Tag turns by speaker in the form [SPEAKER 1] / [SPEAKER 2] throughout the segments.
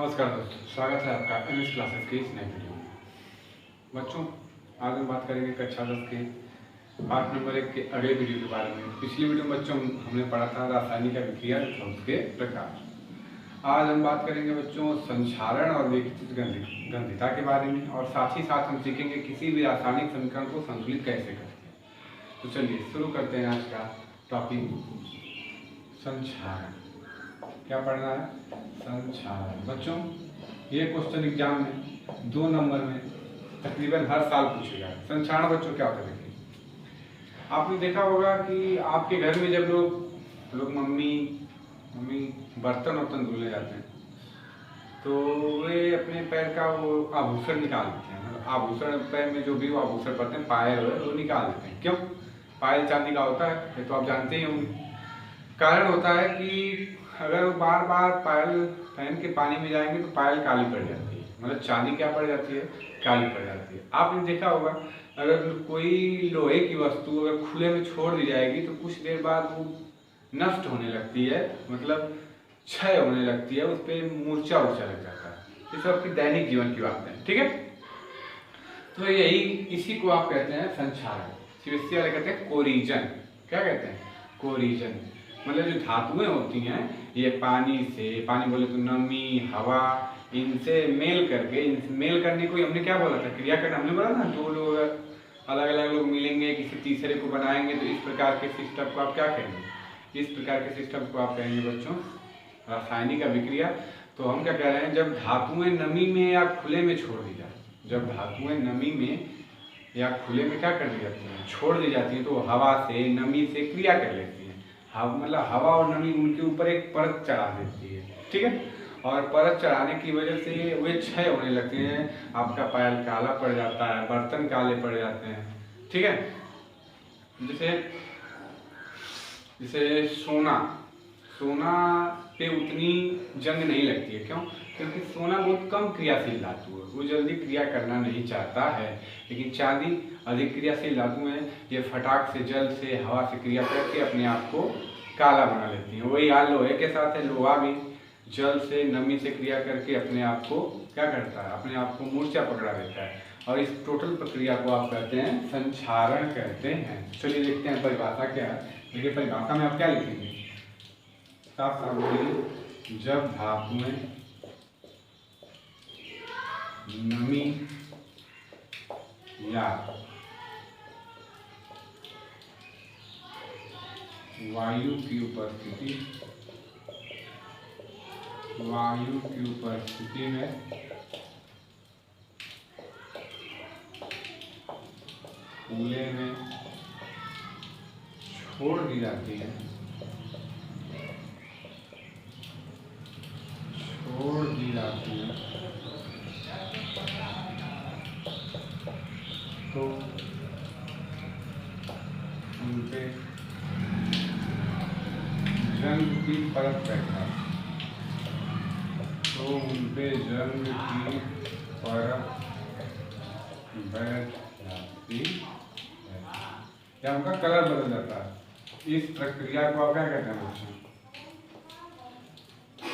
[SPEAKER 1] नमस्कार दोस्तों, स्वागत है आपका एमएस क्लासेस के इस नए वीडियो में। बच्चों, आज हम बात करेंगे कक्षा 10 के पाठ नंबर 1 के अगले वीडियो के बारे में। पिछली वीडियो में बच्चों हमने पढ़ा था रासायनिक अभिक्रिया तथा उसके प्रकार। आज हम बात करेंगे बच्चों संक्षारण और विकसित गंधिता के बारे में, और साथ ही साथ हम सीखेंगे किसी भी रासायनिक समीकरण को संतुलित कैसे करते हैं। तो चलिए शुरू करते हैं आज का टॉपिक, संक्षारण। क्या पढ़ना है? संक्षारण। बच्चों, ये क्वेश्चन एग्जाम में 2 नंबर में तकरीबन हर साल पूछेगा। संक्षारण बच्चों क्या होता है? देखिए, आपने देखा होगा कि आपके घर में जब लोग मम्मी बर्तन धुलने जाते हैं तो वे अपने पैर का वो आभूषण निकाल देते हैं। मतलब आभूषण, पैर में जो भी वो आभूषण पड़ते हैं, पायल वो निकाल देते हैं। क्यों? पायल चांदी का होता है, ये तो आप जानते ही होंगे। कारण होता है कि अगर वो बार बार पायल पहन के पानी में जाएंगे तो पायल काली पड़ जाती है। मतलब चांदी क्या पड़ जाती है? काली पड़ जाती है। आपने देखा होगा, अगर कोई लोहे की वस्तु अगर खुले में छोड़ दी जाएगी तो कुछ देर बाद वो नष्ट होने लगती है, मतलब क्षय होने लगती है, उस पर मूर्छा लग जाता है। ये सब की दैनिक जीवन की बात है, ठीक है। तो इसी को आप कहते हैं संक्षारण। सीबीएसई वाले कहते हैं कोरिजन। क्या कहते हैं? कोरिजन। मतलब जो धातुएं होती हैं, ये पानी बोले तो नमी, हवा, इनसे मेल करने को हमने क्या बोला था? क्रिया करना। हमने बोला ना, 2 लोग अलग अलग लोग मिलेंगे, किसी तीसरे को बनाएंगे, तो इस प्रकार के सिस्टम को आप क्या कहेंगे? इस प्रकार के सिस्टम को आप कहेंगे बच्चों रासायनिक अभिक्रिया। तो हम क्या कह रहे हैं, जब धातुएं नमी में या खुले में छोड़ दी जाए, जब धातुएं नमी में या खुले में क्या कर दी जाती हैं? छोड़ दी जाती हैं, तो हवा से, नमी से क्रिया कर लेती है। मतलब हवा और नमी उनके ऊपर एक परत चढ़ा देती है, ठीक है। और परत चढ़ाने की वजह से वे क्षय होने लगते हैं। आपका पायल काला पड़ जाता है, बर्तन काले पड़ जाते हैं, ठीक है। जैसे सोना पे उतनी जंग नहीं लगती है। क्यों? क्योंकि सोना बहुत कम क्रियाशील धातु है, वो जल्दी क्रिया करना नहीं चाहता है। लेकिन चांदी अधिक क्रियाशील धातु है, ये फटाक से, जल से, हवा से क्रिया करके अपने आप को काला बना लेती है। वही हाल लोहे के साथ है। लोहा भी जल से, नमी से क्रिया करके अपने आप को क्या करता है? अपने आप को मूर्छा पकड़ा देता है। और इस टोटल प्रक्रिया को आप कहते हैं संक्षारण कहते हैं। चलिए देखते हैं परिभाषा क्या है। देखिए, परिभाषा में आप क्या लिखेंगे? साफ साफ बोलिए। जब धातुएं नमी या वायु की उपस्थिति में खुले में छोड़ दी जाती है, तो उनपे जंग की परत बैठा है। बैठ जाती है या उनका कलर बदल जाता है। इस प्रक्रिया को आप क्या कहते हैं बच्चों?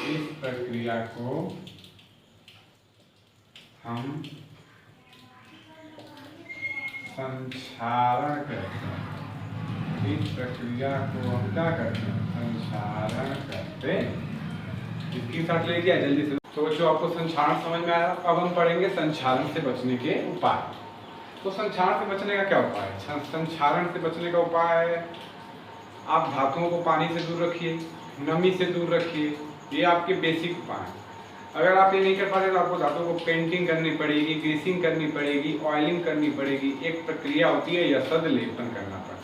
[SPEAKER 1] इस प्रक्रिया को हम संक्षारण कहते हैं। इस प्रक्रिया को हम क्या करते हैं? संक्षारण करते हैं। इसकी साथ ले लिया जल्दी से। तो बच्चों, आपको संक्षारण समझ में आया। अब हम पढ़ेंगे संक्षारण से बचने के उपाय। तो संक्षारण से बचने का क्या उपाय है? संक्षारण से बचने का उपाय है, आप धातुओं को पानी से दूर रखिए, नमी से दूर रखिए। ये आपके बेसिक उपाय हैं। अगर आप ये नहीं कर पाते तो आपको धातुओं को पेंटिंग करनी पड़ेगी, ग्रीसिंग करनी पड़ेगी, ऑयलिंग करनी पड़ेगी। एक प्रक्रिया होती है यशद लेपन करना पड़ता है।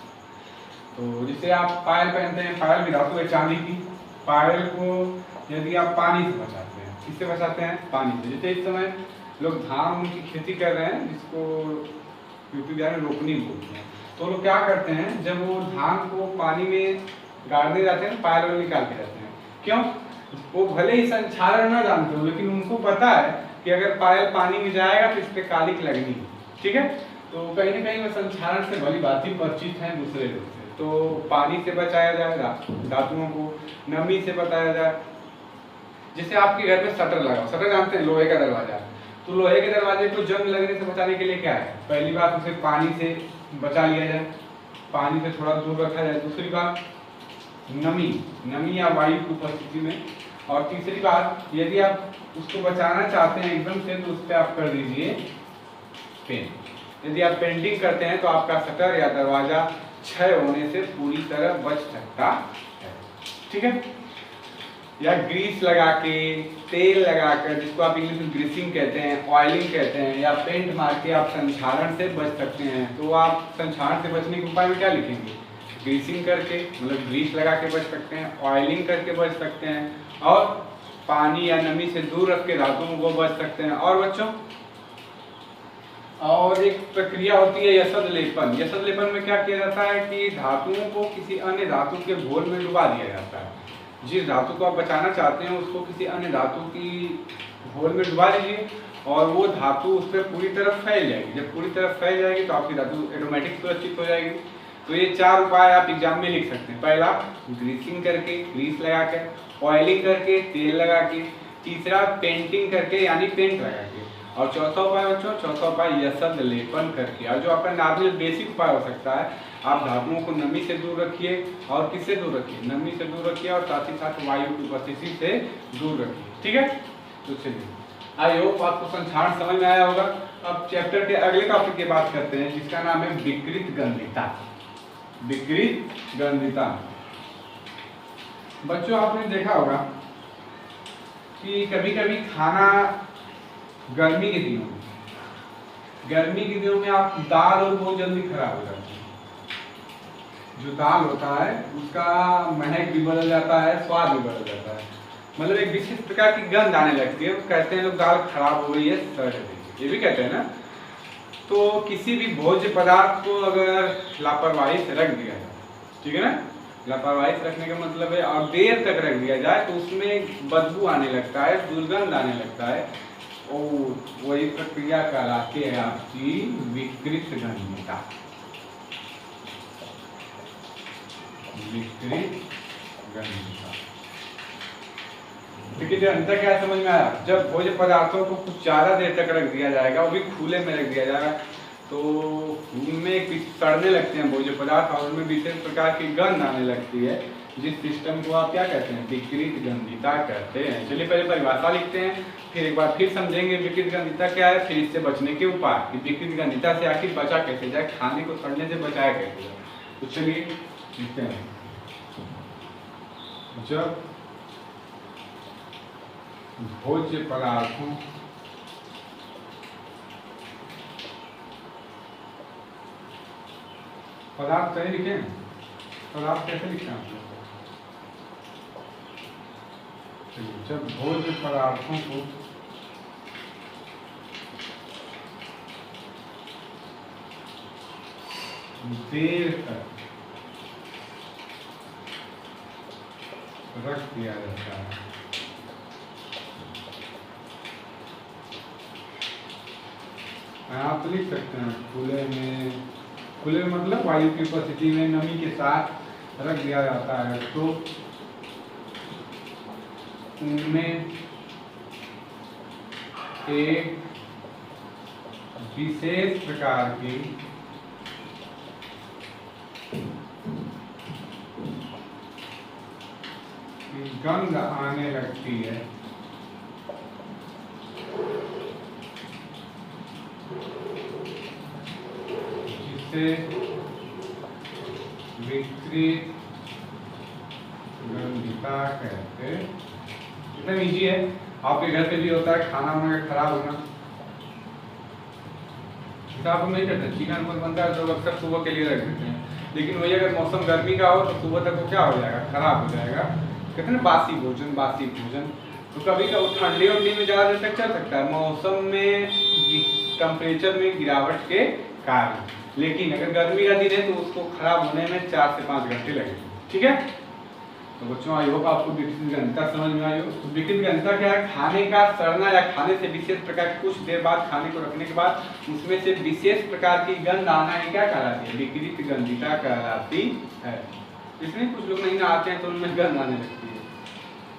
[SPEAKER 1] तो जिसे आप पायल पहनते हैं, पायल भी धातु है चांदी की। पायल को यदि आप पानी से बचाते हैं, किससे बचाते हैं? पानी से। जैसे इस समय लोग धान की खेती कर रहे हैं, जिसको यूपी बिहार में रोपनी बोलते हैं, तो लोग क्या करते हैं, जब वो धान को पानी में गाड़ने जाते हैं, पायल वाले निकाल के जाते हैं। क्यों? वो भले ही संक्षारण न जानते हो, लेकिन उनको पता है कि अगर पायल पानी में जाएगा तो इस पर कालिक लगनी है, ठीक है। तो कहीं न कहीं वो संक्षारण से भली भांति परिचित हैं दूसरे लोग से। तो पानी से बचाया जाएगा धातुओं को, नमी से बचाया जाए, जैसे आपके घर में शटर लगा, शटर जानते हैं, लोहे का दरवाजा, तो लोहे के दरवाजे को जंग लगने से बचाने के लिए क्या है, पहली बात उसे पानी से बचा लिया जाए, पानी से थोड़ा दूर रखा जाए। दूसरी बात नमी या वायु की उपस्थिति में। और तीसरी बात, यदि आप उसको बचाना चाहते हैं एकदम से, तो उस पर आप कर दीजिए पेंट। यदि आप पेंटिंग करते हैं तो आपका शटर या दरवाजा क्षय होने से पूरी तरह बच सकता है। ठीक है। या ग्रीस लगा के, तेल लगाकर, जिसको आप इंग्लिश में ग्रीसिंग कहते हैं, ऑयलिंग कहते हैं, या पेंट मार के आप संक्षारण से बच सकते हैं। तो आप संक्षारण से बचने के उपाय में क्या लिखेंगे, ग्रीसिंग करके, मतलब ग्रीस लगा के बच सकते हैं, ऑयलिंग करके बच सकते हैं, और पानी या नमी से दूर रख के धातुओं को बच सकते हैं। और बच्चों, और एक प्रक्रिया होती है यशद लेपन। यशद लेपन में क्या किया जाता है कि धातुओं को किसी अन्य धातु के घोल में डुबा दिया जाता है। जिस धातु को आप बचाना चाहते हैं उसको किसी अन्य धातु की घोल में डुबा दीजिए और वो धातु उस पर पूरी तरह फैल जाएगी। जब पूरी तरह फैल जाएगी तो आपकी धातु ऑटोमेटिक सुरक्षित हो जाएगी। तो ये 4 उपाय आप एग्जाम में लिख सकते हैं। पहला, ग्रीसिंग करके, ग्रीस लगा के, ऑयलिंग करके, तेल लगा के, तीसरा पेंटिंग करके यानी पेंट लगा के, और चौथा उपाय बच्चों, चौथा उपाय यशद लेपन करके। और जो आपका नॉर्मल बेसिक उपाय हो सकता है, आप धातुओं को नमी से दूर रखिए, और किससे दूर रखिए, नमी से दूर रखिए, और साथ ही साथ वायु की उपस्थिति से दूर रखिए। ठीक है। तो चलिए, आई होप आपको संक्षारण समझ में आया होगा। अब चैप्टर के अगले टॉपिक की बात करते हैं, जिसका नाम है विकृत गंधिता। विकृत गंधिता। बच्चों, आपने देखा होगा कि कभी कभी खाना गर्मी के दिनों में आप दाल और बहुत जल्दी खराब हो जाती है। जो दाल होता है उसका महक भी बदल जाता है, स्वाद भी बदल जाता है, मतलब एक विशेष प्रकार की गंध आने लगती है। कहते हैं लोग दाल खराब हो गई है, सड़ गई, ये भी कहते हैं ना। तो किसी भी भोज्य पदार्थ को अगर लापरवाही से रख दिया जाए, ठीक है ना, लापरवाही से रखने का मतलब है और देर तक रख दिया जाए तो उसमें बदबू आने लगता है, दुर्गंध आने लगता है, और वही प्रक्रिया कहलाती है आपकी विकृत गंधिता। विकृत गंधिता। विकृत गंधिता क्या समझ में आया? जब भोज्य पदार्थों को कुछ ज्यादा देर तक रख दिया जाएगा, वो भी खुले में रख दिया जाएगा, तो उनमें सड़ने लगते हैं भोज्य पदार्थ और उनमें विशेष प्रकार की गंध आने लगती है, जिस सिस्टम को आप क्या कहते हैं, विकृत गंधिता कहते हैं। चलिए पहले परिभाषा लिखते हैं, फिर एक बार फिर समझेंगे विकृत गंधिता क्या है, फिर इससे बचने के उपाय कि विकृत गंधिता से आखिर बचा कैसे जाए, खाने को सड़ने से बचाया कैसे जाए। तो चलिए लिखते हैं। जब भोज्य पदार्थों पदार्थ सही लिखे, पदार्थ कैसे लिखते हैं आप लोग? जब भोज्य पदार्थों को देर तक रख दिया जाता है, आप लिख सकते हैं खुले में, खुले मतलब वायु की उपस्थिति में नमी के साथ रख दिया जाता है, तो उनमें एक विशेष प्रकार की गंध आने लगती है, जिसे विकृत गंधिता कहते हैं। कितना इजी है, आपके घर पे भी होता है खाना वाना खराब होना, आप नहीं करते, चिकन कुछ बनता है तो अक्सर सुबह के लिए रख देते हैं, लेकिन वही अगर मौसम गर्मी का हो तो सुबह तक वो क्या हो जाएगा, खराब हो जाएगा। कहते हैं बासी भोजन। तो कभी कभी ठंडी और दिन में ज़्यादा देर तक चल सकता है मौसम में, टेम्परेचर में गिरावट के कारण, लेकिन अगर गर्मी का दिन है तो उसको खराब होने में 4 से 5 घंटे लगेंगे। ठीक है। तो बच्चों, आई होप आपको विकृत गंधिता समझ में आई हो। तो विकृत गंधिता क्या है? खाने का सड़ना या खाने से विशेष प्रकार कुछ देर बाद खाने को रखने के बाद उसमें से विशेष प्रकार की गंध आना है, क्या कहलाती है? विकृत गंधिता कहलाती है। इसमें कुछ लोग नहीं नहाते हैं तो उनमें गंध आने लगती है।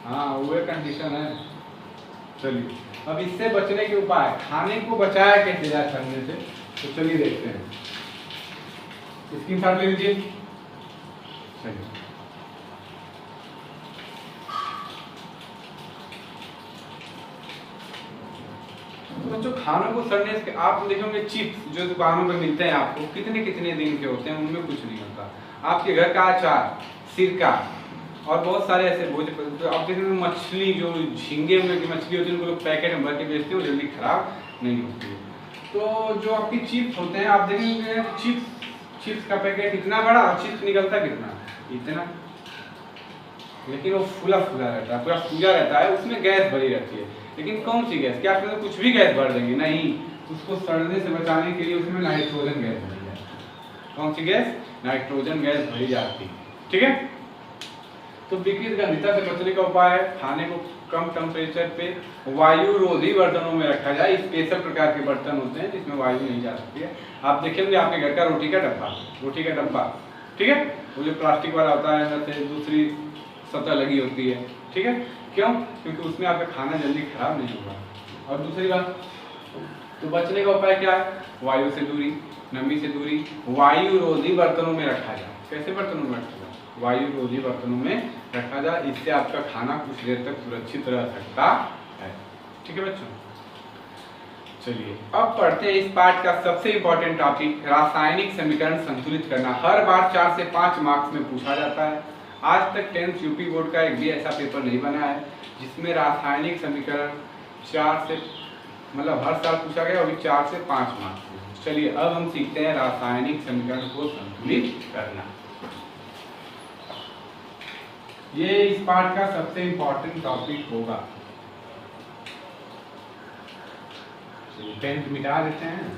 [SPEAKER 1] हाँ वो कंडीशन है। चलिए अब इससे बचने के उपाय, खाने को बचाया कैसे जाए सड़ने से, तो चलिए देखते हैं। स्क्रीनशॉट ले लीजिए। चलिए तो बच्चों खानों को सड़ने से आप देखेंगे चिप्स जो दुकानों में मिलते हैं आपको कितने कितने दिन के होते हैं, उनमें कुछ नहीं होता। आपके घर का अचार, सिरका और बहुत सारे ऐसे भोज्य तो आप देखेंगे मछली जो झींगे में की मछली होती है उनको लोग पैकेट में भर के बेचते हैं, वो जल्दी खराब नहीं होती है। तो जो आपकी चिप्स होते हैं आप देखेंगे चिप्स का पैकेट इतना बड़ा और चिप्स निकलता कितना, इतना, लेकिन वो फूला फूला रहता है, पूरा फूला रहता है, उसमें गैस भरी रहती है। लेकिन कौन सी गैस, क्या आप कुछ भी गैस भर देंगे, नहीं, उसको सड़ने से बचाने के लिए उसमें नाइट्रोजन गैस भरी जाती है। कौन सी गैस, नाइट्रोजन गैस भरी जाती है। ठीक है, तो विकृत गंधिता से बचने का उपाय है खाने को कम टेम्परेचर पे वायु रोधी बर्तनों में रखा जाए। स्पेशल प्रकार के बर्तन होते हैं जिसमें वायु नहीं जा सकती है। आप देखेंगे आपके घर का रोटी का डब्बा, ठीक है, वो जो प्लास्टिक वाला होता है, जैसे दूसरी सतह लगी होती है, ठीक है, क्यों, क्योंकि उसमें आपका खाना जल्दी खराब नहीं होगा। और दूसरी बात, तो बचने का उपाय क्या है, वायु से दूरी, नमी से दूरी, वायु रोधी बर्तनों में रखा जाए। कैसे बर्तनों में रखा जाए, वायु रोधी बर्तनों में रखा जाए, इससे आपका खाना कुछ देर तक सुरक्षित रह सकता है। ठीक है बच्चों, चलिए अब पढ़ते हैं इस पार्ट का सबसे इंपॉर्टेंट टॉपिक, रासायनिक समीकरण संतुलित करना। हर बार 4 से 5 मार्क्स में पूछा जाता है। आज तक 10th यूपी बोर्ड का एक भी ऐसा पेपर नहीं बना है जिसमें रासायनिक समीकरण 4 से मतलब हर साल पूछा गया, अभी 4 से 5 मार्क्स। चलिए अब हम सीखते हैं रासायनिक समीकरण को संतुलित करना। ये इस पार्ट का सबसे इंपॉर्टेंट टॉपिक होगा। पेन मिटा देते हैं।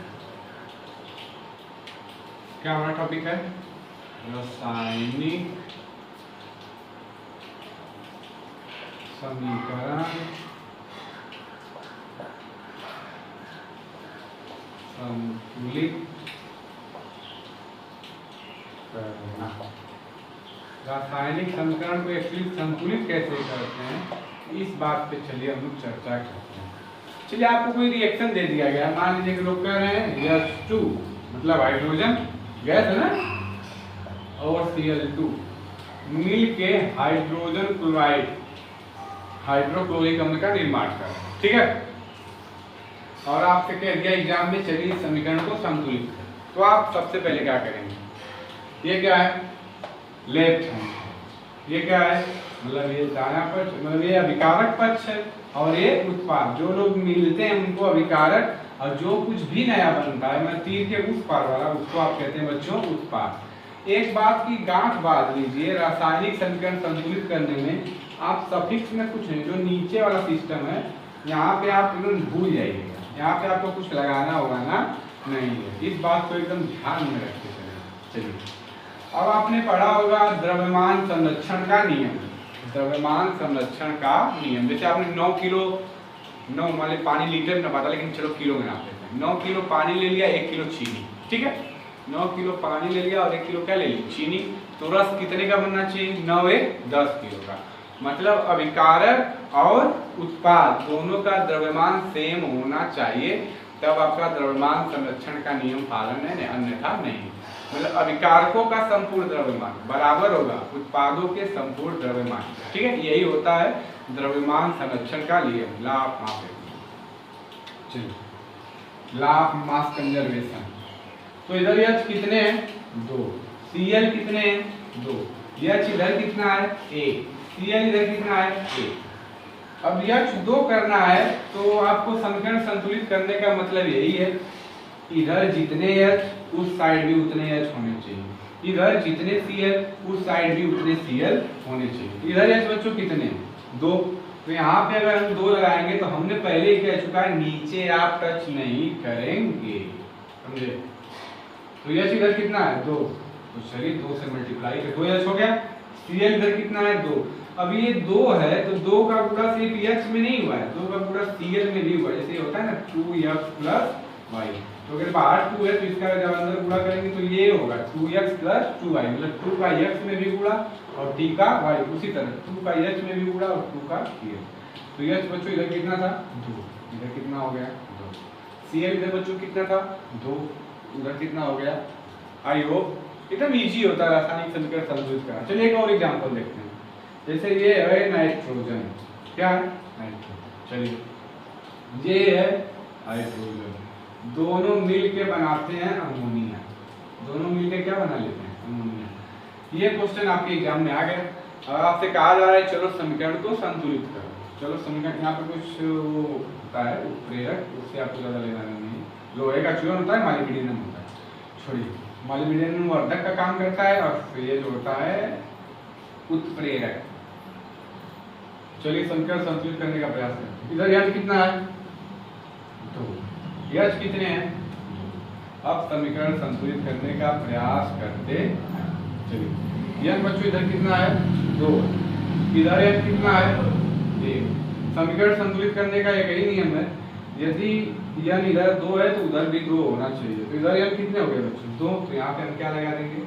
[SPEAKER 1] क्या हमारा टॉपिक है, रासायनिक समीकरण संतुलित करना। रासायनिक समीकरण को एक्चुअली संतुलित कैसे करते हैं, इस बात पे चलिए हम लोग चर्चा करते हैं। चलिए आपको कोई रिएक्शन दे दिया गया, मान लीजिए कि लोग कह रहे हैं H2 मतलब हाइड्रोजन गैस है ना, और Cl2 मिल के हाइड्रोजन क्लोराइड हाइड्रोक्लोरिक अम्ल का निर्माण कर, ठीक है। और आपसे कह दिया एग्जाम में चलिए इस समीकरण को संतुलित करें, तो आप सबसे पहले क्या करेंगे, ये क्या है, लेफ्ट हैंड, ये क्या है, मतलब ये दायां पक्ष, मतलब ये अभिकारक पक्ष है, और ये उत्पाद। जो लोग मिलते हैं उनको अभिकारक, और जो कुछ भी नया बनता है मैं तीर के उस पार वाला, उसको आप कहते हैं बच्चों उत्पाद। एक बात की गांठ बांध लीजिए, रासायनिक समीकरण संतुलित करने में आप सफिक्स में कुछ नहीं, जो नीचे वाला सिस्टम है यहाँ पे आप एकदम भूल जाइएगा, यहाँ पे आपको कुछ लगाना होगा ना, नहीं है, इस बात को एकदम ध्यान में रखते चलिए। अब आपने पढ़ा होगा द्रव्यमान संरक्षण का नियम, द्रव्यमान संरक्षण का नियम। जैसे आपने 9 किलो 9 वाले पानी लीटर में पता, लेकिन चलो किलो में नाप लेते हैं। 9 किलो पानी ले लिया, 1 किलो चीनी, ठीक है, 9 किलो पानी ले लिया और 1 किलो क्या ले लिया, चीनी। तो रस कितने का बनना चाहिए, 9 1 10 किलो का। मतलब अभिकारक और उत्पाद दोनों का द्रव्यमान सेम होना चाहिए, तब आपका द्रव्यमान संरक्षण का नियम पालन है, अन्यथा नहीं। मतलब अभिकारकों का संपूर्ण द्रव्यमान बराबर होगा उत्पादों के संपूर्ण द्रव्यमान, ठीक है, यही होता है द्रव्यमान संरक्षण का नियम, लॉ ऑफ मास। चलिए लॉ ऑफ मास कंजर्वेशन। तो इधर H कितने हैं, 2, Cl कितने हैं, 2, H इधर कितना है, 1, Cl इधर कितना है, 1। अब H2 करना है तो आपको समीकरण संतुलित करने का मतलब यही है, इधर जितने H उस साइड भी उतने H होने चाहिए, इधर जितने Cl उस साइड भी उतने Cl होने चाहिए। इधर H बच्चों कितने, 2, तो यहाँ पे अगर हम 2 लगाएंगे तो हमने पहले ही कह चुका है नीचे आप टच नहीं करेंगे, समझे। तो H इधर कितना है, 2, तो चलिए 2 से मल्टीप्लाई कर 2H हो गया। Cl इधर कितना है, 2। अब ये 2 है तो 2 का गुणा सिर्फ H में नहीं हुआ है, 2 का गुणा Cl में भी हुआ है। जैसे होता है ना 2X + Y, तो अगर बाहर 2 है तो इसका जब अंदर गुणा करेंगे तो ये होगा 2x + 2y, मतलब 2 का x में भी गुणा और t का y, उसी तरह 2 का h में भी गुणा और 2 का t। तो h बच्चों इधर कितना था 2, इधर कितना हो गया 2। cl इधर बच्चों कितना था 2, उधर कितना हो गया। आई होप एकदम इजी होता है रासायनिक समीकरण संतुलित करना। चलिए एक और एग्जांपल देखते हैं। जैसे ये है नाइट्रोजन, क्या है नाइट्रोजन, चलिए ये है हाइड्रोजन, दोनों मिलके बनाते हैं अमोनिया, दोनों मिलके क्या बना लेते हैं अमोनिया। ये क्वेश्चन आपके एग्जाम में आ गया और आपसे कहा जा रहा है चलो समीकरण को संतुलित करो। चलो समीकरण यहाँ पे कुछ होता है उत्प्रेरक, उससे आपको ज्यादा लेना नहीं, लोहे का चूर्ण होता है, मालिब्डिनम होता है, छोड़िए मालिब्डिनम वर्धक का काम करता है और फिर ये जो होता है उत्प्रेरक। चलिए समीकरण संतुलित करने का प्रयास करें। इधर यह कितना है 2, यह कितने हैं। अब समीकरण संतुलित करने का प्रयास करते हैं। चलिए यह बच्चों इधर कितना है 2, इधर यह कितना है 1। समीकरण संतुलित करने का एक ही नियम है, यदि यह इधर 2 है तो उधर भी 2 होना चाहिए। तो इधर यह कितने हो गए बच्चों 2, तो यहाँ पे हम क्या लगा देंगे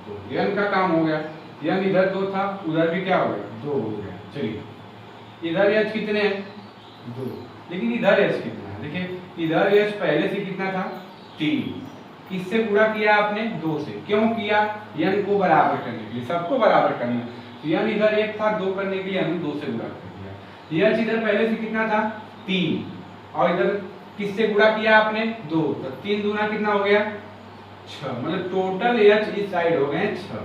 [SPEAKER 1] 2, यह का काम हो गया। यह इधर 2 था, उधर भी क्या हो गया 2 हो गया। चलिए इधर h कितने हैं 2, लेकिन इधर h कितना है, देखिए इधर h पहले से कितना था 3, किससे गुणा किया आपने 2 से, क्यों किया n को बराबर करने के लिए, सबको बराबर करना। तो n इधर 1 था, 2 करने के लिए हमने 2 से गुणा कर दिया। h इधर पहले से कितना था 3 और इधर किससे गुणा किया आपने 2, तो 3 दूना कितना हो गया 6, मतलब टोटल h इस साइड हो गए 6,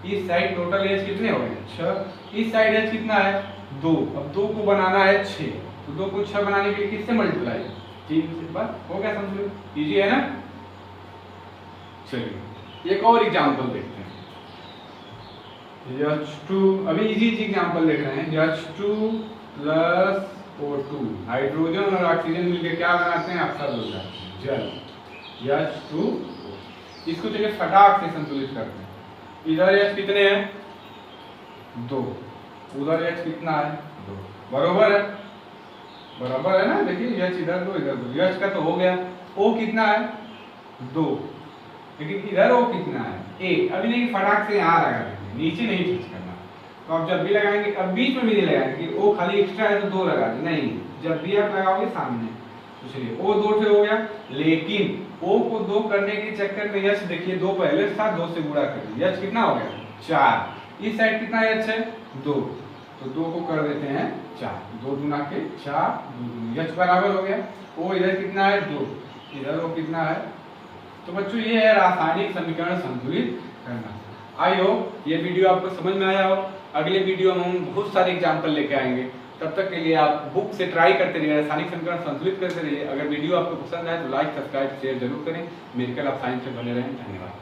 [SPEAKER 1] इस साइड टोटल h कितने हो गए 6, इस साइड h कितना है 2। अब 2 को बनाना है 6, तो 2 को 6 बनाने के लिए किससे मल्टीप्लाई 3 से, बस हो गया संतुलित, इजी है ना। चलिए एक और एग्जांपल देखते हैं। H2, अभी इजी एग्जांपल देख रहे हैं। H2 + O2, हाइड्रोजन और ऑक्सीजन मिलकर क्या बनाते हैं, आप सब लोग जानते हैं जल, H2O। इसको चलिए फटाक से संतुलित करते हैं। इधर H कितने हैं 2, उधर H कितना है 2, बरोबर है, बराबर है ना। देखिए H इधर 2 इधर 2, H का तो हो गया। O कितना है 2, लेकिन इधर O कितना है 1। अभी नहीं फटाक से यहाँ लगा देंगे, नीचे नहीं टच करना। तो आप जब भी लगाएंगे, अब बीच में भी नहीं लगाएंगे कि O खाली एक्स्ट्रा है तो 2 लगा दें, नहीं, जब भी आप लगाओगे सामने। तो चलिए O 2 ठे हो गया, लेकिन O को 2 करने के चक्कर में H देखिए 2 पहले था, 2 से गुणा कर दिया, H कितना हो गया 4। इस साइड कितना H है 2, तो 2 को कर देते हैं 4, 2 गुना के 4, H बराबर हो गया। O इधर कितना है 2, इधर O कितना है। तो बच्चों ये है रासायनिक समीकरण संतुलित करना। आई होप ये वीडियो आपको समझ में आया हो। अगले वीडियो में हम बहुत सारे एग्जाम्पल लेके आएंगे, तब तक के लिए आप बुक से ट्राई करते रहिए, रासायनिक समीकरण संतुलित करते रहिए। अगर वीडियो आपको पसंद आए तो लाइक सब्सक्राइब शेयर जरूर करें। मेडिकल ऑफ साइंस से बने रहें। धन्यवाद।